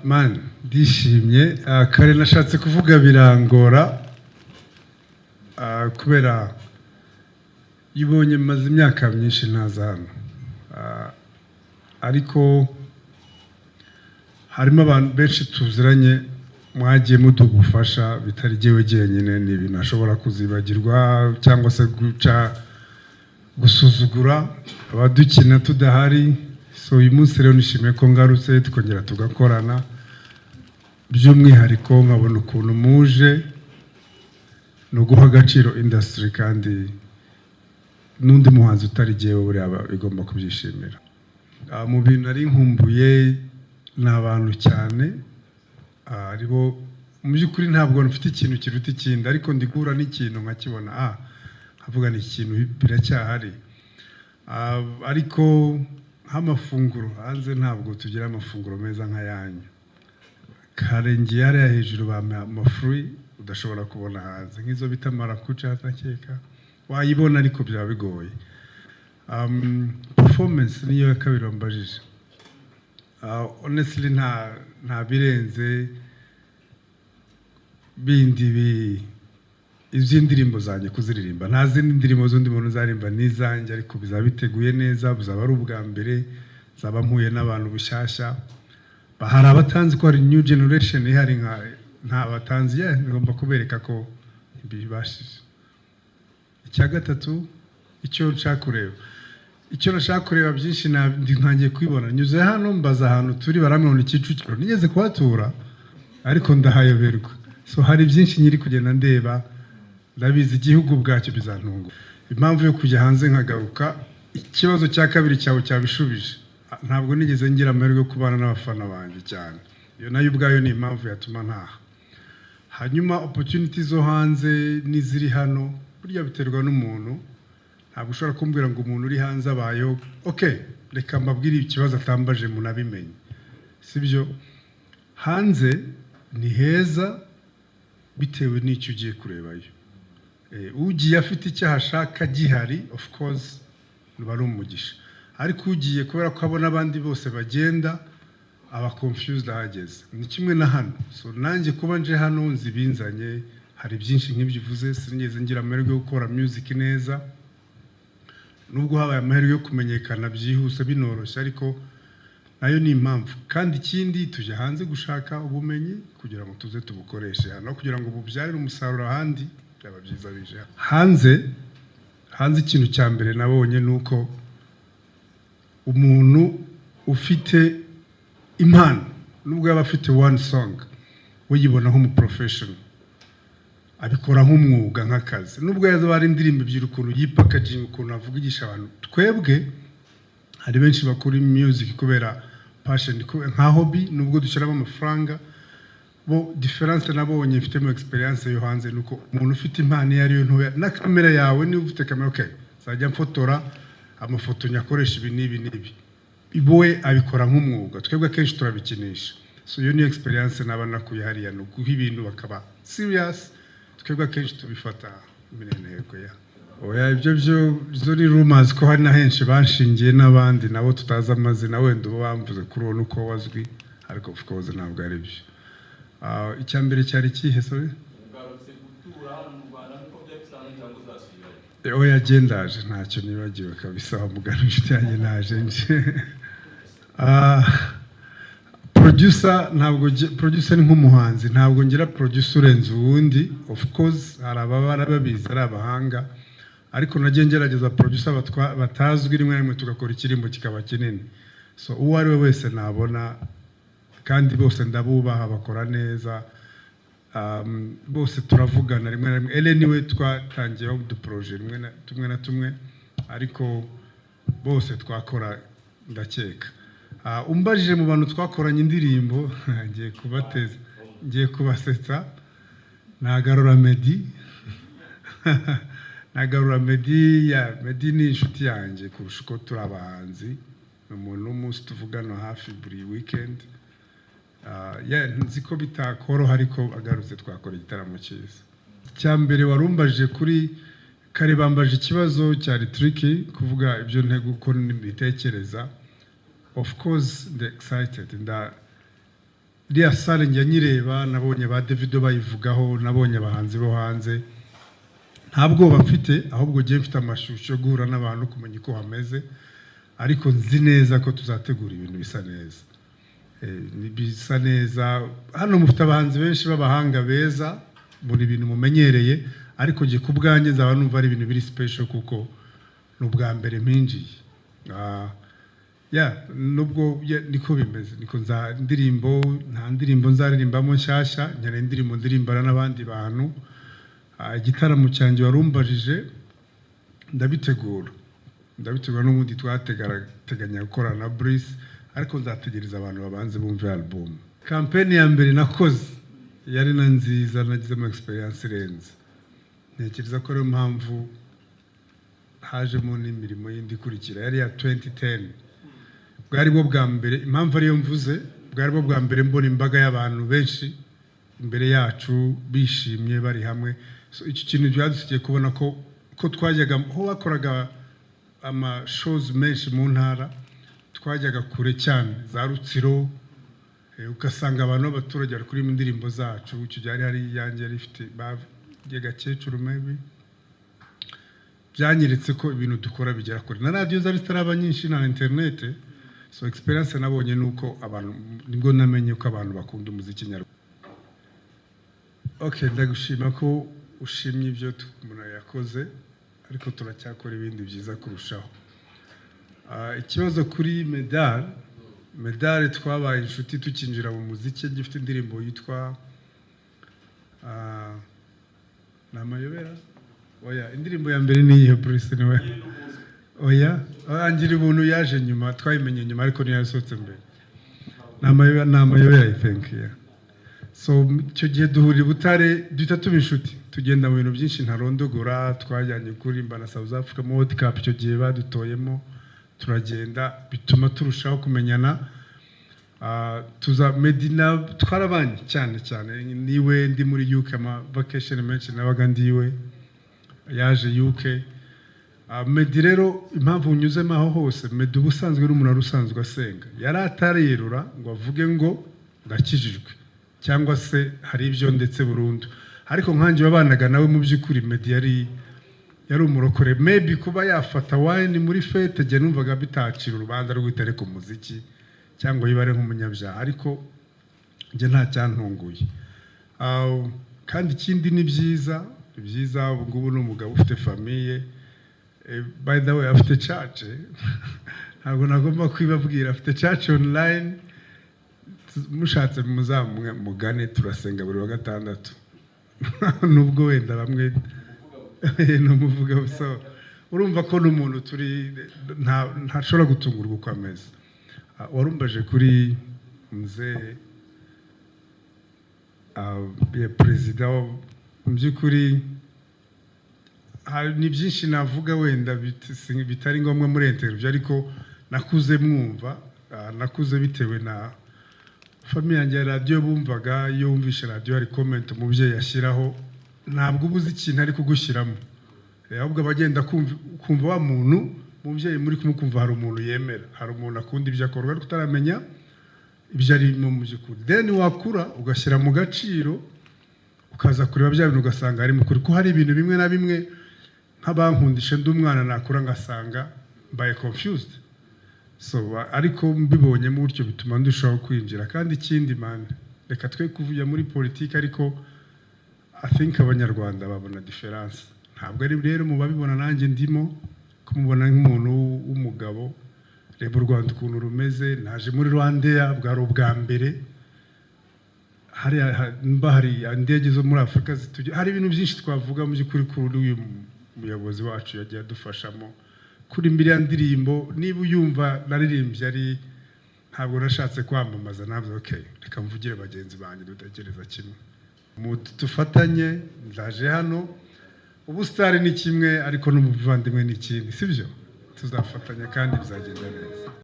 Man ndishimye kare nashatse kuvuga birangora kubera ibonye maze imyaka myinshi ntaza hano ariko harimo abantu benshi tuziranye mwagiye mudugufasha bitari jewe jenyine ni ibintu ashobora kuzibagirwa cyangwa se guca gusuzugura abadukina tudahari. So uyu munsi rero nishimiye ko ngarutse tukongera tugakorana by'umwihariko nkabona ukuntu muje no guha agaciro industry kandi n'undi muhanzi utari jewe buriya bigomba kubyishimira. Mu bintu ari nkumbuye n'abantu cyane aribo mu by'ukuri ntabwo mfite ikintu kiruta ikindi ariko ndigura n'ikintu nkakibona nkavuga ni ikintu biracyahari ariko nk'amafunguro hanze ntabwo tugira amafunguro meza nk'ayanyu. Karengiye hariya hejuru bamafrui udashobora kubona hanze nk'izo bita marakuca atakeka wayibona ariko byaba bigoye. Performance niyo ya kabiri wambajije. Honestly nta birenze bindi iby'indirimbo zanjye kuziririmba nta zindi ndirimbo z'undi muntu zarimba n'izanjye ariko bizaba biteguye neza buzaba ari ubwa mbere zaba mpuye n'abantu bushyashya bahari abatanzi ko hari new generation ihari nta batanzi ngomba kubereka ko bibashije. Icya gatatu icyo nshaka kureba byinshi ntangiye kwibona nyuze hano mbaza ahantu turi baramubona Kicukiro nigeze kuhatura ariko ndahayoberwa. So hari byinshi nyiri kugenda ndeba ndabizi igihugu bwacyo bizantunga. Impamvu yo kujya hanze nkagaruka ikibazo cya kabiri cyawe cyabishubije ntabwo nigeze ngira amahirwe yo kubana n'abafana banjye cyane iyo nayo ubwayo ni impamvu yatuma ntaha. Hanyuma opportunity zo hanze n'iziri hano burya biterwa n'umuntu ntabwo ushobora kumbwira ngo umuntu uri hanze abayeho reka mbabwire ikibazo atambaje munabimenye sibyo. Hanze ni heza bitewe n'icyo ugiye kurebayo. Ugiye afite icyo ashaka gihari of course nuba ari umugisha ariko ugiye kubera ko abona abandi bose bagenda aba confused ahageze. Ni kimwe na hano. So nanjye kuba nje hano nzi binzanye hari byinshi nk'ibyo uvuze sinigeze ngira amahirwe yo gukora music neza nubwo habaye amahirwe yo kumenyekana byihuse binoroshye ariko nayo ni impamvu. Kandi ikindi tujya hanze gushaka ubumenyi kugira ngo tuze tubukoreshe hano kugira ngo bubyarire umusaruro ahandi byaba byiza bije hanze. Ikintu cya mbere nabonye nuko umuntu ufite impano nubwo yaba afite one song we yibona nk'umu professional abikora nk'umwuga nk'akazi nubwo yazaba ari indirimbo ebyiri ukuntu yipakaging ukuntu avugisha abantu. Twebwe hari benshi bakora music kubera passion nka hobby nubwo dushyiramo amafaranga bo difference nabonye mfite mu experience yo hanze nuko umuntu ufite impano iyo ariyo ntoya na kamera yawe ni ufite kamera zajya mfotora amafoto nyakoresha ibi n'ibi ibowe abikora nk'umwuga twebwe kenshi turabikinisha. So iyo ni experience nabana kuyihariya no guha ibintu bakaba serious twebwe kenshi tubifata mineneko ibyo byo ni rumors ko hari na henshi banshingiye n'abandi nabo tutaza amazina wenda uba bamvuze kuri uwo nuko wazwi ariko of course ntabwo ari byo. Icya mbere cyari kihe sorry yagendaje ntacyo nibagiwe kabisa mugana inshuti yanjye naje nje. Producer ni nk'umuhanzi ntabwo ngira producer urenze uwundi of course hari ababa babizi ari abahanga ariko nagiye ngerageza producer batazwi rimwe rimwe tugakora ikirimbo kikaba kinini. So uwo ari we wese nabona kandi bose ndabubaha bakora neza bose turavugana rimwe na rimwe. Ellen we twatangiyeho du projet tumwe na tumwe ariko bose twakora ndakeka. Umbajije mu bantu twakoranye indirimbo ngiye kubasetsa nagarura Meddy ni inshuti yanjye kurusha uko turi abahanzi umuntu umunsi tuvugana hafi buri weekend. Nzi ko bitakoroha ariko agarutse twakora igitaramo cyiza. Icya mbere warumbaje kuri kare bambaje ikibazo cyari tricky kuvuga ibyo ntego uko nibitekereza. Of course, the excited iriya sale njya nyireba, nabonye ba Davido bayivugaho, nabonye abahanzi bo hanze, nta bwoba mfite, ahubwo ngiye mfite amashusho yo guhura n'abantu kumenya uko hameze, ariko nzi neza ko tuzategura ibintu bisa neza. Bisa neza, hano mufite abahanzi benshi b'abahanga beza, muri ibintu mumenyereye, ariko ngiye ku bwanjye nzaba numva ari ibintu biri special kuko ni ubwa mbere mpinjiye. Nubwo niko bimeze, niko nta ndirimbo nzaririmbamo nshyashya, nkeneye indirimbo ndirimbana n'abandi bantu. Igitaramo cyanjye warumbajije ndabitegura n'ubundi twateganya gukorana na Brice, ariko nzategereza abantu babanze bumve album. Campaign ya mbere nakoze yari na nziza, nagizemo experience irenze. Ntekereza ko ariyo mpamvu hajemo n'imirimo yindi ikurikira, yari ya 2010. Bwari bwo bwa mbere, impamvu ariyo mvuze, bwari bwo bwa mbere mbona imbaga y'abantu benshi imbere yacu bishimye bari hamwe. Iki kintu byadusigiye kubona ko twajyaga aho bakoraga shows menshi mu ntara, twajyaga kure cyane za Rutsiro, ugasanga abantu b'abaturage bari kuri indirimbo zacu. Icyo byari hari yanjye yari ifite Gakecuru maybe, byanyeretse ko ibintu dukora bigera kure, na radio zari zitaraba nyinshi na internet. So experience nabonye nuko abantu, nibwo namenye ko abantu bakunda umuziki nyarwanda. Okay, ndagushima ko ushimye ibyo umuntu yakoze, ariko turacyakora ibindi byiza kurushaho. Ikibazo kuri Medal twabaye inshuti tukinjira mu muziki, gifite indirimbo yitwa Namayobera. Indirimbo ya mbere ni iyihe Bruce niwe? Angira ubuntu yaje nyuma, twayimenye nyuma ariko niyo yasohotse mbere. Namayobera I think. So icyo gihe duhurira Butare, duhita tuba inshuti, tugenda mu bintu byinshi ntarondogora. Twajyanye kuririmba na South Africa mu World Cup, icyo gihe badutoyemo, turagenda, bituma turushaho kumenyana. Medina twarabanye cyane, niwe ndi muri UK ama vacation menshi nabaga ndiwe, yaje UK. Medi rero impamvu unyuzemo aho hose, Medi ubusanzwe ari umuntu usanzwe asenga, yari atarerura ngo avuge ngo ndakijijwe cyangwa se hari ibyo ndetse burundu, ariko nkanjye wabanaga nawe mu by'ukuri Medi yari umurokore. Maybe kuba yafata wine muri fete jye numvaga bitacira urubanza rwo gutare ku muziki cyangwa yibare nk'umunyabyaha, ariko njye nta cyantunguye. Kandi ikindi ni byiza, ubu ngubu ni umugabo ufite famille. By the way, afite church, ntabwo nagomba kwibabwira, afite church online, mushatse mugane, turasenga buri wa gatandatu. Nubwo wenda bamwe n'umuvuga busa, urumva ko n'umuntu turi ntashobora gutungurwa uko ameze. Warumbaje kuri mzee perezida, mu by'ukuri ni byinshi navuga wenda bitari ngombwa muri interview, ariko nakuze mwumva, nakuze bitewe na famille yanjye. Radio bumvaga, iyo wumvishe radio hari comment umubyeyi yashyiraho, ntabwo ubuze ikintu ari kugushyiramo, ahubwo abagenda kumva wa muntu umubyeyi muri kumukumva, hari umuntu yemera, hari umuntu akunda ibyo akora, ariko utaramenya ibyo arimo mu by'ukuri. Then wakura ugashyira mu gaciro, ukaza kureba bya bintu ugasanga ari mukuri, ko hari ibintu bimwe na bimwe nk'abankundisha ndi umwana nakura ngasanga mbaye confused. So ariko mbibonye mu buryo bituma ndushaho kwinjira. Kandi ikindi man, reka twe kuvuga muri politiki, ariko I think abanyarwanda babona difference. Ntabwo ari rero mu babibona nanjye ndimo kumubona nk'umuntu w'umugabo. Reba u Rwanda ukuntu rumeze, naje muri Rwanda bwari ubwa mbere, hari indege zo muri Afurika hari ibintu byinshi twavuga mu by'ukuri kuri uyu muyobozi wacu yagiye adufashamo. Kuri mbere ya ndirimbo, niba uyumva naririmbye ari, ntabwo nashatse kwamamaza, navuze okay, reka mvugire bagenzi banjye dutekereza kimwe, tufatanye. Ndaje hano, ubusitari ni kimwe ariko n'umuvandimwe ni ikindi, sibyo? Tuzafatanya kandi bizagenda neza.